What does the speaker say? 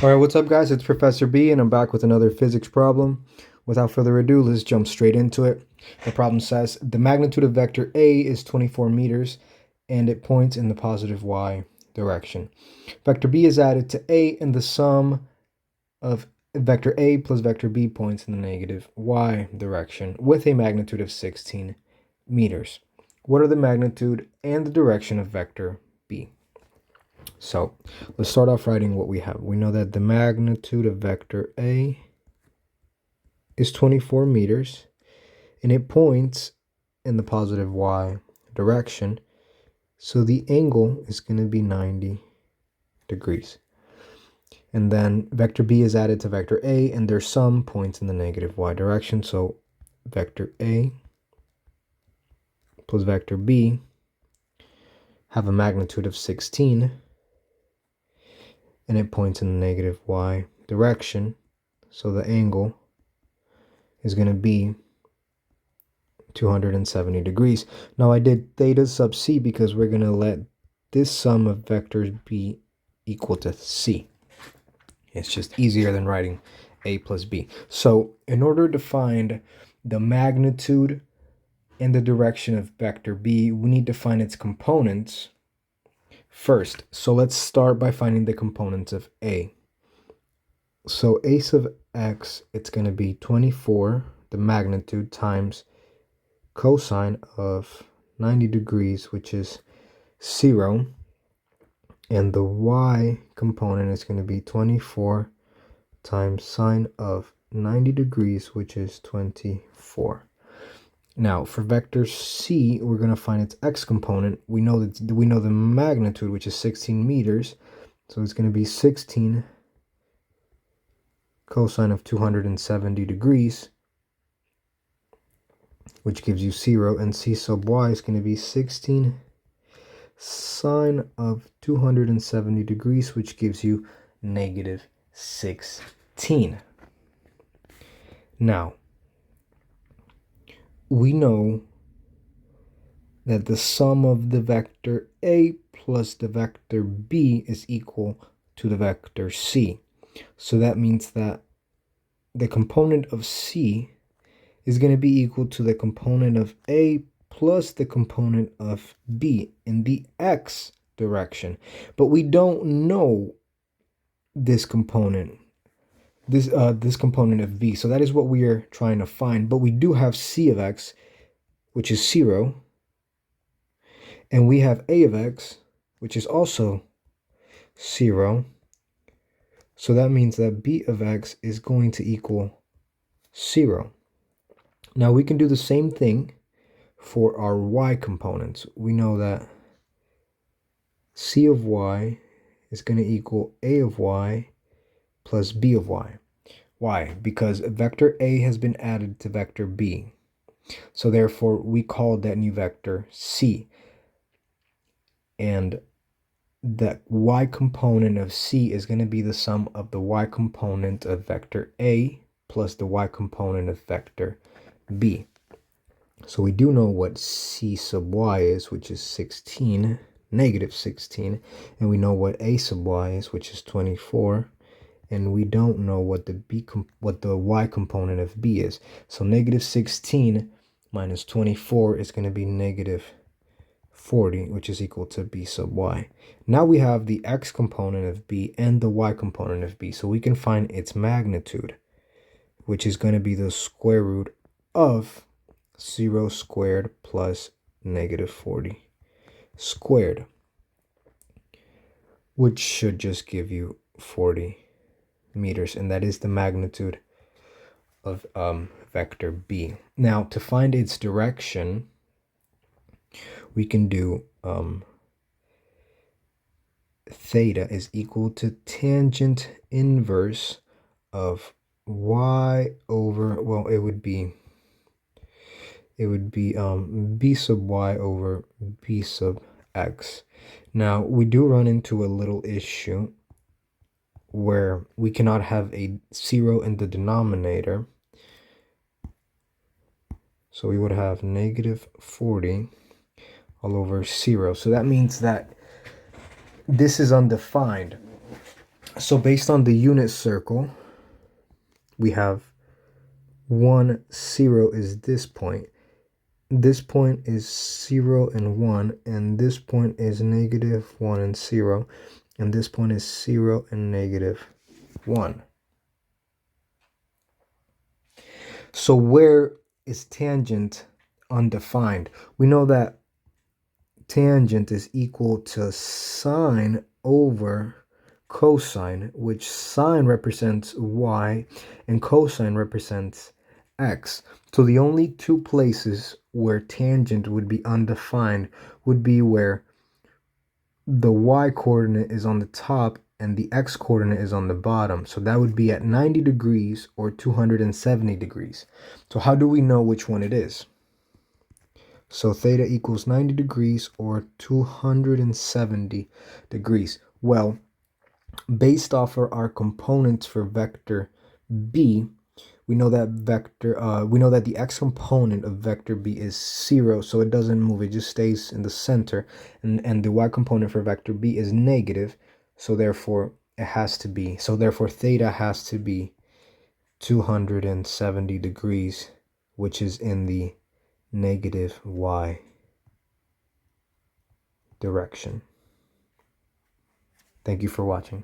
All right, what's up, guys? It's Professor B, and I'm back with another physics problem. Without further ado, let's jump straight into it. The problem says the magnitude of vector A is 24 meters, and it points in the positive y direction. Vector B is added to A, and the sum of vector A plus vector B points in the negative y direction with a magnitude of 16 meters. What are the magnitude and the direction of vector B? So let's start off writing what we have. We know that the magnitude of vector A is 24 meters, and it points in the positive y direction. So the angle is going to be 90 degrees. And then vector B is added to vector A, and their sum points in the negative y direction. So vector A plus vector B have a magnitude of 16, and it points in the negative y direction. So the angle is going to be 270 degrees. Now I did theta sub c because we're going to let this sum of vectors be equal to c. It's just easier than writing a plus b. So in order to find the magnitude and the direction of vector b, we need to find its components first. So let's start by finding the components of a. So a sub x, it's going to be 24, the magnitude, times cosine of 90 degrees, which is 0. And the y component is going to be 24 times sine of 90 degrees, which is 24. Now, for vector c, we're going to find its x component. We know the magnitude, which is 16 meters. So it's going to be 16 cosine of 270 degrees, which gives you 0, and c sub y is going to be 16 sine of 270 degrees, which gives you negative 16. Now, we know that the sum of the vector A plus the vector B is equal to the vector C. So that means that the component of C is going to be equal to the component of A plus the component of B in the x direction. But we don't know this component, this component of B. So that is what we are trying to find. But we do have C of x, which is 0. And we have A of x, which is also 0. So that means that B of x is going to equal 0. Now we can do the same thing for our y components. We know that C of y is going to equal A of y plus B of y. Why? Because vector A has been added to vector B. So therefore, we call that new vector C. And the y component of C is going to be the sum of the y component of vector A plus the y component of vector B. So we do know what C sub y is, which is 16, negative 16, and we know what A sub y is, which is 24, and we don't know what the y component of B is. So negative 16 minus 24 is going to be negative 40, which is equal to B sub y. Now we have the x component of B and the y component of B, so we can find its magnitude, which is going to be the square root of 0 squared plus negative 40 squared, which should just give you 40 meters, and that is the magnitude of vector B. Now, to find its direction, we can do theta is equal to tangent inverse of y over, well, it would be b sub y over b sub x. Now, we do run into a little issue where we cannot have a 0 in the denominator. So we would have negative 40 all over 0. So that means that this is undefined. So based on the unit circle, we have 1, 0 is this point. This point is 0 and 1, and this point is negative 1 and 0, and this point is 0 and negative 1. So where is tangent undefined? We know that tangent is equal to sine over cosine, which sine represents y and cosine represents x. So the only two places where tangent would be undefined would be where the y coordinate is on the top and the x coordinate is on the bottom. So that would be at 90 degrees or 270 degrees. So how do we know which one it is? So theta equals 90 degrees or 270 degrees. Well, based off of our components for vector b, we know that the x component of vector b is 0, so it doesn't move, it just stays in the center, and the y component for vector b is negative, so therefore theta has to be 270 degrees, which is in the negative y direction. Thank you for watching.